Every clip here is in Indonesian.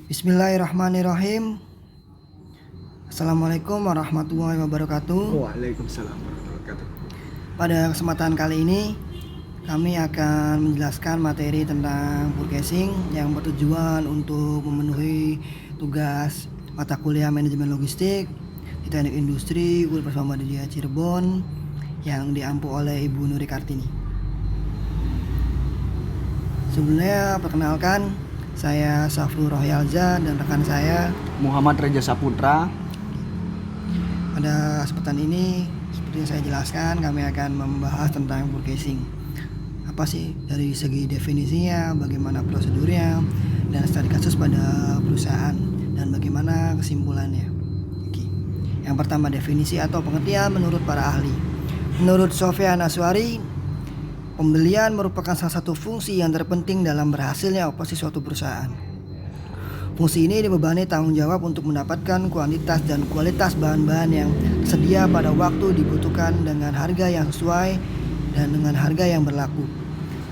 Bismillahirrahmanirrahim. Assalamualaikum warahmatullahi wabarakatuh. Waalaikumsalam warahmatullahi wabarakatuh. Pada kesempatan kali ini kami akan menjelaskan materi tentang forecasting yang bertujuan untuk memenuhi tugas mata kuliah manajemen logistik di Teknik Industri Universitas Muhammadiyah Cirebon yang diampu oleh Ibu Nuri Kartini. Sebelumnya perkenalkan, saya Safrul Rohyalza dan rekan saya Muhammad Reja Saputra. Pada kesempatan ini, seperti yang saya jelaskan, kami akan membahas tentang forecasting. Apa sih dari segi definisinya, bagaimana prosedurnya, dan studi kasus pada perusahaan, dan bagaimana kesimpulannya. Oke. Yang pertama, definisi atau pengertian menurut para ahli. Menurut Sofyan Aswari, pembelian merupakan salah satu fungsi yang terpenting dalam berhasilnya operasi suatu perusahaan. Fungsi ini dibebani tanggung jawab untuk mendapatkan kuantitas dan kualitas bahan-bahan yang tersedia pada waktu dibutuhkan dengan harga yang sesuai dan dengan harga yang berlaku.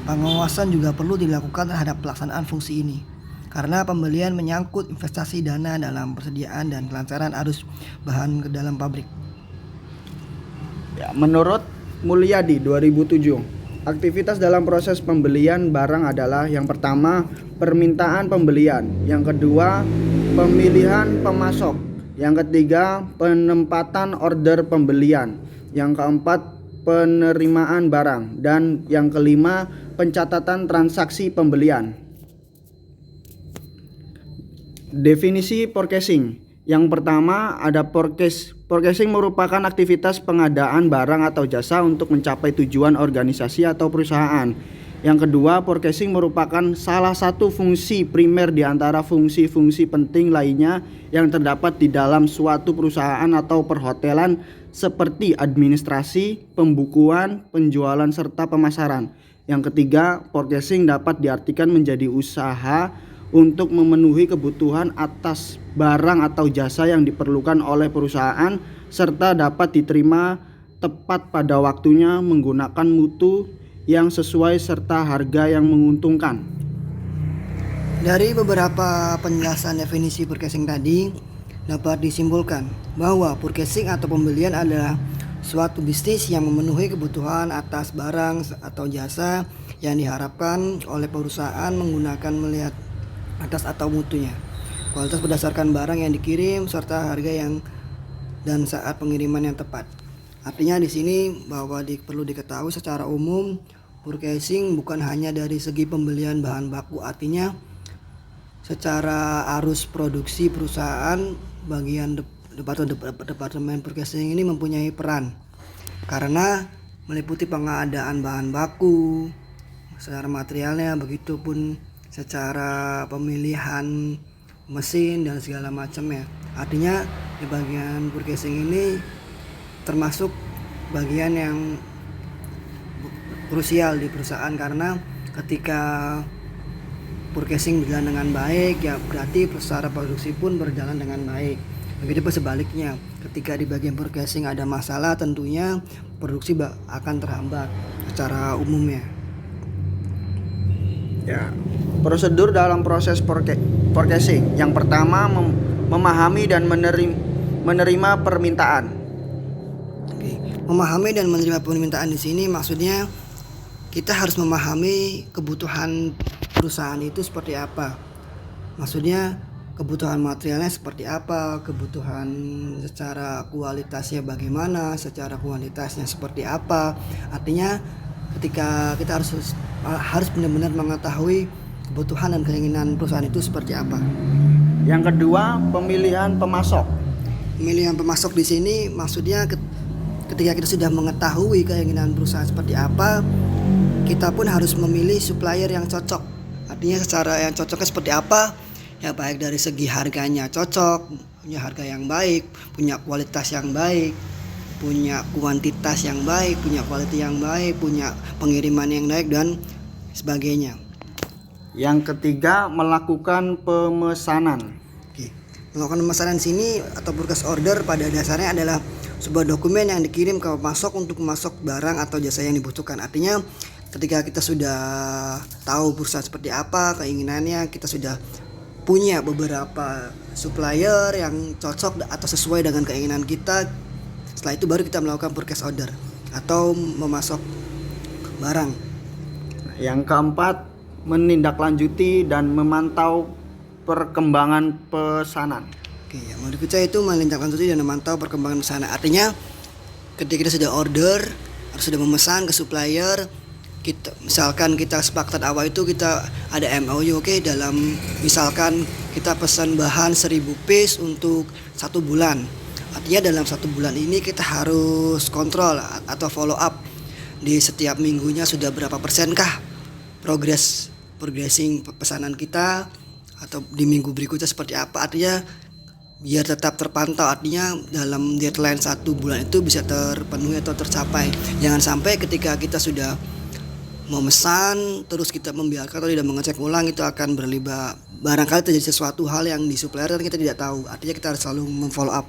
Pengawasan juga perlu dilakukan terhadap pelaksanaan fungsi ini, karena pembelian menyangkut investasi dana dalam persediaan dan kelancaran arus bahan ke dalam pabrik. Ya, menurut Mulyadi 2007, aktivitas dalam proses pembelian barang adalah yang pertama permintaan pembelian, yang kedua pemilihan pemasok, yang ketiga penempatan order pembelian, yang keempat penerimaan barang, dan yang kelima pencatatan transaksi pembelian. Definisi forecasting. Yang pertama ada forecasting merupakan aktivitas pengadaan barang atau jasa untuk mencapai tujuan organisasi atau perusahaan. Yang kedua, forecasting merupakan salah satu fungsi primer di antara fungsi-fungsi penting lainnya yang terdapat di dalam suatu perusahaan atau perhotelan seperti administrasi, pembukuan, penjualan serta pemasaran. Yang ketiga, forecasting dapat diartikan menjadi usaha untuk memenuhi kebutuhan atas barang atau jasa yang diperlukan oleh perusahaan serta dapat diterima tepat pada waktunya menggunakan mutu yang sesuai serta harga yang menguntungkan. Dari beberapa penjelasan definisi forecasting tadi, dapat disimpulkan bahwa forecasting atau pembelian adalah suatu bisnis yang memenuhi kebutuhan atas barang atau jasa yang diharapkan oleh perusahaan menggunakan melihat atas atau mutunya, kualitas berdasarkan barang yang dikirim serta harga yang dan saat pengiriman yang tepat. Artinya di sini bahwa perlu diketahui secara umum forecasting bukan hanya dari segi pembelian bahan baku, artinya secara arus produksi perusahaan bagian departemen forecasting ini mempunyai peran karena meliputi pengadaan bahan baku secara materialnya, begitupun secara pemilihan mesin dan segala macamnya. Artinya di bagian forecasting ini termasuk bagian yang krusial di perusahaan, karena ketika forecasting berjalan dengan baik ya berarti secara produksi pun berjalan dengan baik. Begitu sebaliknya, ketika di bagian forecasting ada masalah tentunya produksi akan terhambat secara umumnya. Ya, prosedur dalam proses forecasting. Yang pertama memahami dan menerima permintaan. Oke. Memahami dan menerima permintaan di sini maksudnya kita harus memahami kebutuhan perusahaan itu seperti apa. Maksudnya kebutuhan materialnya seperti apa, kebutuhan secara kualitasnya bagaimana, secara kuantitasnya seperti apa. Artinya ketika kita harus benar-benar mengetahui kebutuhan dan keinginan perusahaan itu seperti apa. Yang kedua, pemilihan pemasok. Pemilihan pemasok di sini maksudnya ketika kita sudah mengetahui keinginan perusahaan seperti apa, kita pun harus memilih supplier yang cocok. Artinya secara yang cocoknya seperti apa? Ya baik dari segi harganya cocok, punya harga yang baik, punya kualitas yang baik, punya kuantitas yang baik, punya kualitas yang baik, punya pengiriman yang baik dan sebagainya. Yang ketiga, melakukan pemesanan. Oke. Melakukan pemesanan sini atau purchase order pada dasarnya adalah sebuah dokumen yang dikirim ke pemasok untuk memasok barang atau jasa yang dibutuhkan. Artinya ketika kita sudah tahu perusahaan seperti apa, keinginannya, kita sudah punya beberapa supplier yang cocok atau sesuai dengan keinginan kita. Setelah itu baru kita melakukan purchase order atau memasok barang. Yang keempat, menindaklanjuti dan memantau perkembangan pesanan. Oke, yang berikutnya itu menindaklanjuti dan memantau perkembangan pesanan. Artinya ketika kita sudah order atau sudah memesan ke supplier, misalkan kita sepakat awal itu kita ada MOU, oke, dalam misalkan kita pesan bahan 1000 piece untuk 1 bulan. Artinya dalam 1 bulan ini kita harus kontrol atau follow up di setiap minggunya sudah berapa persenkah progressing pesanan kita, atau di minggu berikutnya seperti apa. Artinya biar tetap terpantau, artinya dalam deadline 1 bulan itu bisa terpenuhi atau tercapai. Jangan sampai ketika kita sudah memesan terus kita membiarkan atau tidak mengecek ulang, itu akan berlibat, barangkali terjadi sesuatu hal yang di supplier dan kita tidak tahu. Artinya kita harus selalu memfollow up.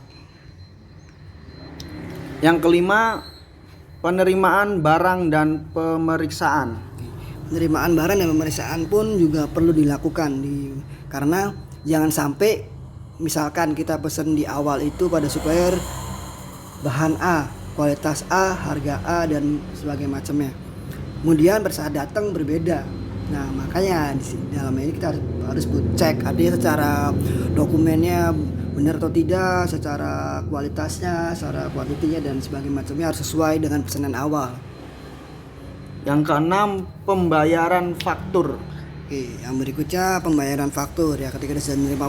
Yang kelima, penerimaan barang dan pemeriksaan. Penerimaan barang dan pemeriksaan pun juga perlu dilakukan karena jangan sampai misalkan kita pesan di awal itu pada supplier bahan A, kualitas A, harga A dan sebagainya macamnya. Kemudian pada saat datang berbeda. Nah, makanya di dalam ini kita harus cek, artinya secara dokumennya benar atau tidak, secara kualitasnya, secara kuantitinya dan sebagainya macamnya harus sesuai dengan pesanan awal. Yang keenam, pembayaran faktur. Oke, yang berikutnya pembayaran faktur ya. Ketika sudah menerima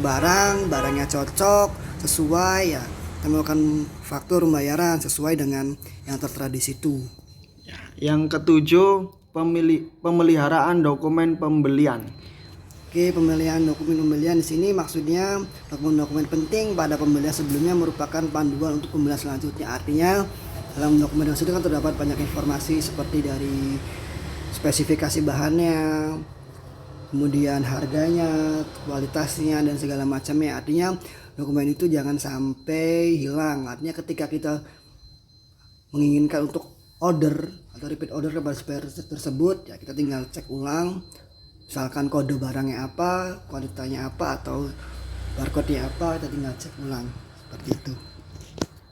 barangnya cocok, sesuai ya, kita melakukan faktur pembayaran sesuai dengan yang tertera di situ. Yang ketujuh, pemeliharaan dokumen pembelian. Oke, pemilihan dokumen pembelian di sini maksudnya dokumen-dokumen penting pada pembelian sebelumnya merupakan panduan untuk pembelian selanjutnya. Artinya dalam dokumen tersebut kan terdapat banyak informasi seperti dari spesifikasi bahannya, kemudian harganya, kualitasnya dan segala macamnya. Artinya dokumen itu jangan sampai hilang. Artinya ketika kita menginginkan untuk order atau repeat order kepada supplier tersebut, ya kita tinggal cek ulang. Misalkan kode barangnya apa, kualitasnya apa, atau barcode-nya apa, kita tinggal cek ulang. Seperti itu.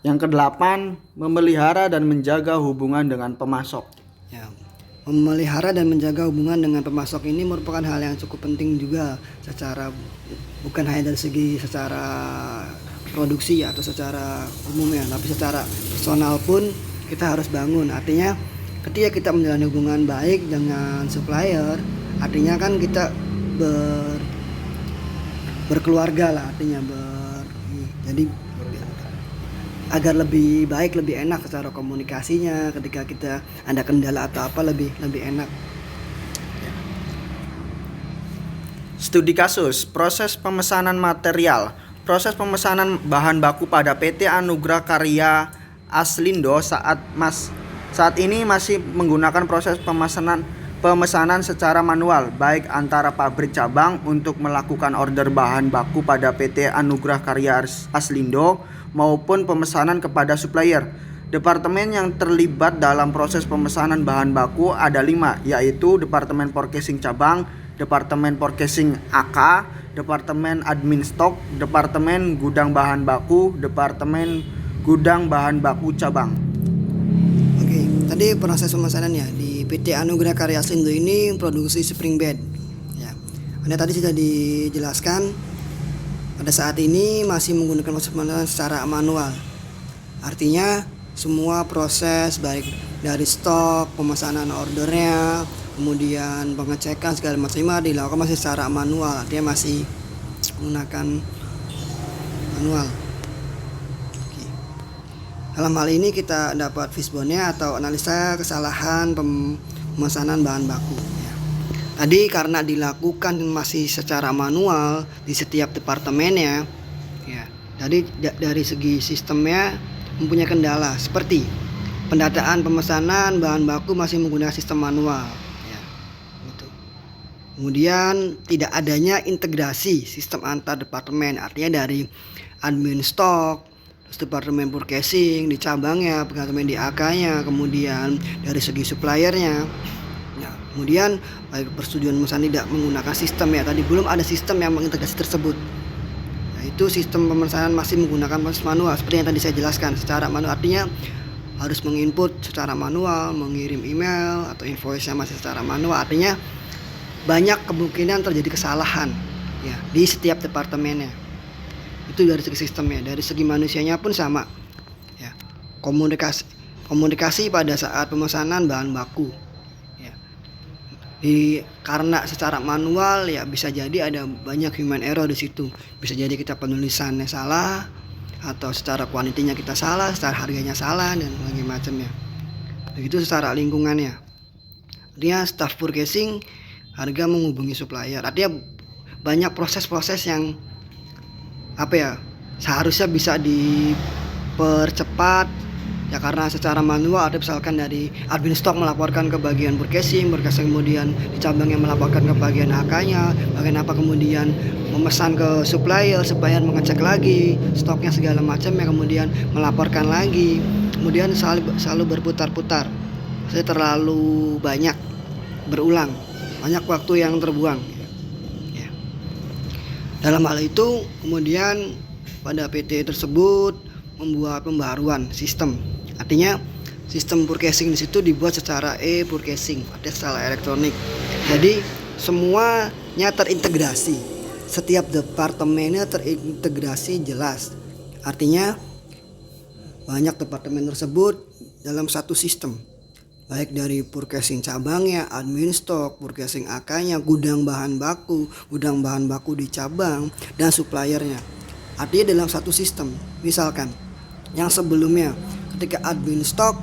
Yang kedelapan, memelihara dan menjaga hubungan dengan pemasok. Ya, memelihara dan menjaga hubungan dengan pemasok ini merupakan hal yang cukup penting juga, secara bukan hanya dari segi secara produksi atau secara umumnya, tapi secara personal pun kita harus bangun. Artinya ketika kita menjalin hubungan baik dengan supplier, artinya kan kita berkeluarga lah, artinya jadi agar lebih baik, lebih enak secara komunikasinya. Ketika kita ada kendala atau apa, lebih enak. Studi kasus, proses pemesanan material. Proses pemesanan bahan baku pada PT Anugrah Karya Aslindo saat ini masih menggunakan proses pemesanan secara manual, baik antara pabrik cabang untuk melakukan order bahan baku pada PT Anugrah Karya Aslindo maupun pemesanan kepada supplier. Departemen yang terlibat dalam proses pemesanan bahan baku ada 5, yaitu Departemen Purchasing Cabang, Departemen Purchasing AK, Departemen Admin Stok, Departemen Gudang Bahan Baku, Departemen Gudang Bahan Baku Cabang. Oke, tadi proses pemesanannya di PT Anugrah Karya Aslindo ini produksi spring bed. Ya, Anda tadi sudah dijelaskan. Pada saat ini masih menggunakan proses pemesanan secara manual. Artinya semua proses baik dari stok, pemesanan ordernya, kemudian pengecekan segala macamnya dilakukan masih secara manual. Artinya masih menggunakan manual. Oke. Dalam hal ini kita dapat fishbone-nya atau analisa kesalahan pemesanan bahan baku. Tadi karena dilakukan masih secara manual di setiap departemennya, ya. Jadi dari segi sistemnya mempunyai kendala seperti pendataan pemesanan bahan baku masih menggunakan sistem manual. Ya, gitu. Kemudian tidak adanya integrasi sistem antar departemen, artinya dari admin stok, terus departemen purchasing di cabangnya, departemen di AK-nya, kemudian dari segi suppliernya. Nah, Kemudian baik persetujuan pemesan tidak menggunakan sistem ya, tadi belum ada sistem yang mengintegrasi tersebut. Yaitu sistem pemesanan masih menggunakan proses manual seperti yang tadi saya jelaskan secara manual, artinya harus menginput secara manual, mengirim email atau invoice-nya masih secara manual, artinya banyak kemungkinan terjadi kesalahan ya di setiap departemennya. Itu dari segi sistemnya, dari segi manusianya pun sama ya. Komunikasi pada saat pemesanan bahan baku ya. Karena secara manual ya bisa jadi ada banyak human error di situ. Bisa jadi kita penulisannya salah, atau secara kuantitinya kita salah, secara harganya salah, dan berbagai macamnya. Begitu secara lingkungannya. Artinya staff purchasing harga menghubungi supplier. Artinya banyak proses-proses yang seharusnya bisa dipercepat ya, karena secara manual ada misalkan dari admin stok melaporkan ke bagian purchasing kemudian di cabang yang melaporkan ke bagian AK-nya, bagian apa kemudian memesan ke supplier mengecek lagi stoknya segala macam ya, kemudian melaporkan lagi, kemudian selalu berputar-putar. Saya terlalu banyak berulang, banyak waktu yang terbuang ya. Dalam hal itu kemudian pada PT tersebut membuat pembaruan sistem. Artinya sistem purchasing di situ dibuat secara e-purchasing, artinya secara elektronik. Jadi semuanya terintegrasi. Setiap departemennya terintegrasi jelas. Artinya banyak departemen tersebut dalam satu sistem. Baik dari purchasing cabangnya, admin stok, purchasing AK-nya, gudang bahan baku di cabang, dan suppliernya. Artinya dalam satu sistem. Misalkan yang sebelumnya ketika admin stok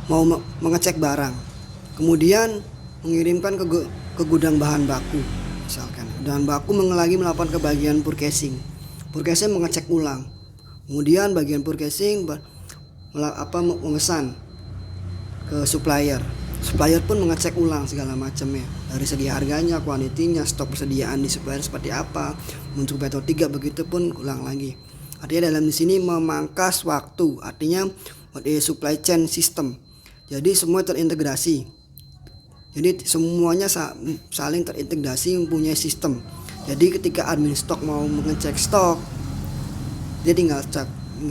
mau mengecek barang, kemudian mengirimkan ke gudang bahan baku, misalkan bahan baku lagi melaporkan ke bagian purchasing mengecek ulang, kemudian bagian purchasing memesan ke supplier pun mengecek ulang segala macamnya, dari segi harganya, kuantitinya, stok persediaan di supplier seperti apa, untuk metode 3 begitu pun ulang lagi. Artinya dalam di sini memangkas waktu, artinya supply chain system. Jadi semua terintegrasi. Jadi semuanya saling terintegrasi, mempunyai sistem. Jadi ketika admin stok mau mengecek stok, dia tinggal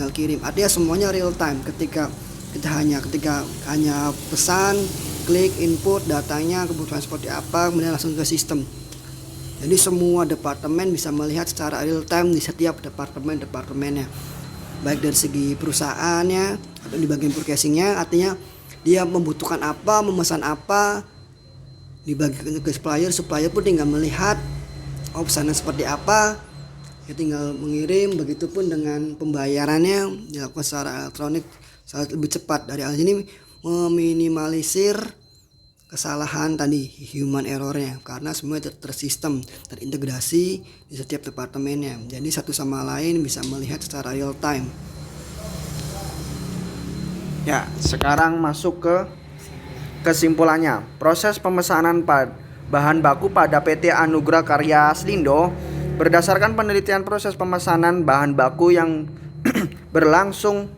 kirim. Artinya semuanya real time. Ketika hanya pesan, klik input datanya, kebutuhan seperti apa, kemudian langsung ke sistem. Jadi semua departemen bisa melihat secara real time di setiap departemennya, baik dari segi perusahaannya atau di bagian purchasingnya. Artinya dia membutuhkan apa, memesan apa, dibagi ke supplier pun tinggal melihat pesanan seperti apa, dia tinggal mengirim. Begitupun dengan pembayarannya dilakukan secara elektronik, sangat lebih cepat. Dari hal ini meminimalisir kesalahan tadi, human errornya, karena semua tersistem, terintegrasi di setiap departemennya. Jadi satu sama lain bisa melihat secara real time. Ya, sekarang masuk ke kesimpulannya. Proses pemesanan bahan baku pada PT Anugrah Karya Aslindo berdasarkan penelitian proses pemesanan bahan baku yang berlangsung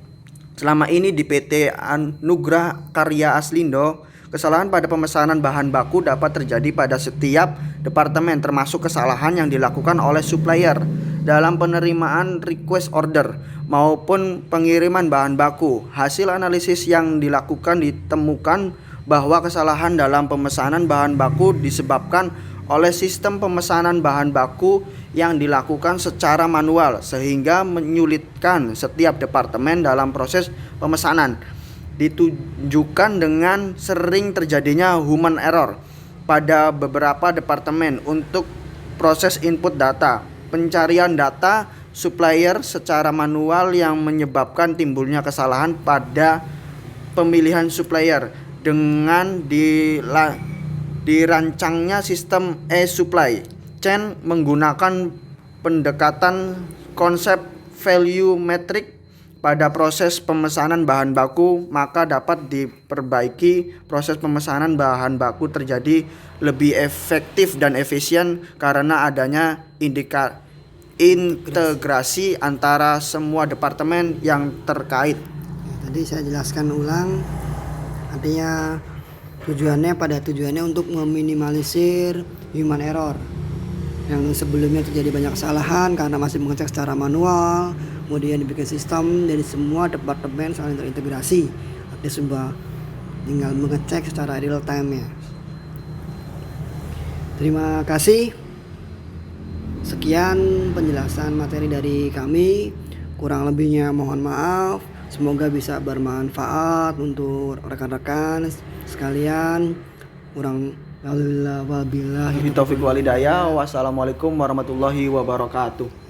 selama ini di PT Anugrah Karya Aslindo. Kesalahan pada pemesanan bahan baku dapat terjadi pada setiap departemen, termasuk kesalahan yang dilakukan oleh supplier dalam penerimaan request order maupun pengiriman bahan baku. Hasil analisis yang dilakukan ditemukan bahwa kesalahan dalam pemesanan bahan baku disebabkan oleh sistem pemesanan bahan baku yang dilakukan secara manual, sehingga menyulitkan setiap departemen dalam proses pemesanan. Ditunjukkan dengan sering terjadinya human error pada beberapa departemen untuk proses input data, pencarian data supplier secara manual yang menyebabkan timbulnya kesalahan pada pemilihan supplier dengan dirancangnya sistem e-supply chain menggunakan pendekatan konsep value metric pada proses pemesanan bahan baku, maka dapat diperbaiki proses pemesanan bahan baku terjadi lebih efektif dan efisien karena adanya integrasi antara semua departemen yang terkait. Tadi saya jelaskan ulang, artinya Tujuannya untuk meminimalisir human error. Yang sebelumnya terjadi banyak kesalahan karena masih mengecek secara manual, kemudian dibikin sistem dari semua departemen saling terintegrasi. Artinya sudah tinggal mengecek secara real time ya. Terima kasih. Sekian penjelasan materi dari kami. Kurang lebihnya mohon maaf. Semoga bisa bermanfaat untuk rekan-rekan sekalian. Wabillahi taufiq walhidayah. Wassalamualaikum warahmatullahi wabarakatuh.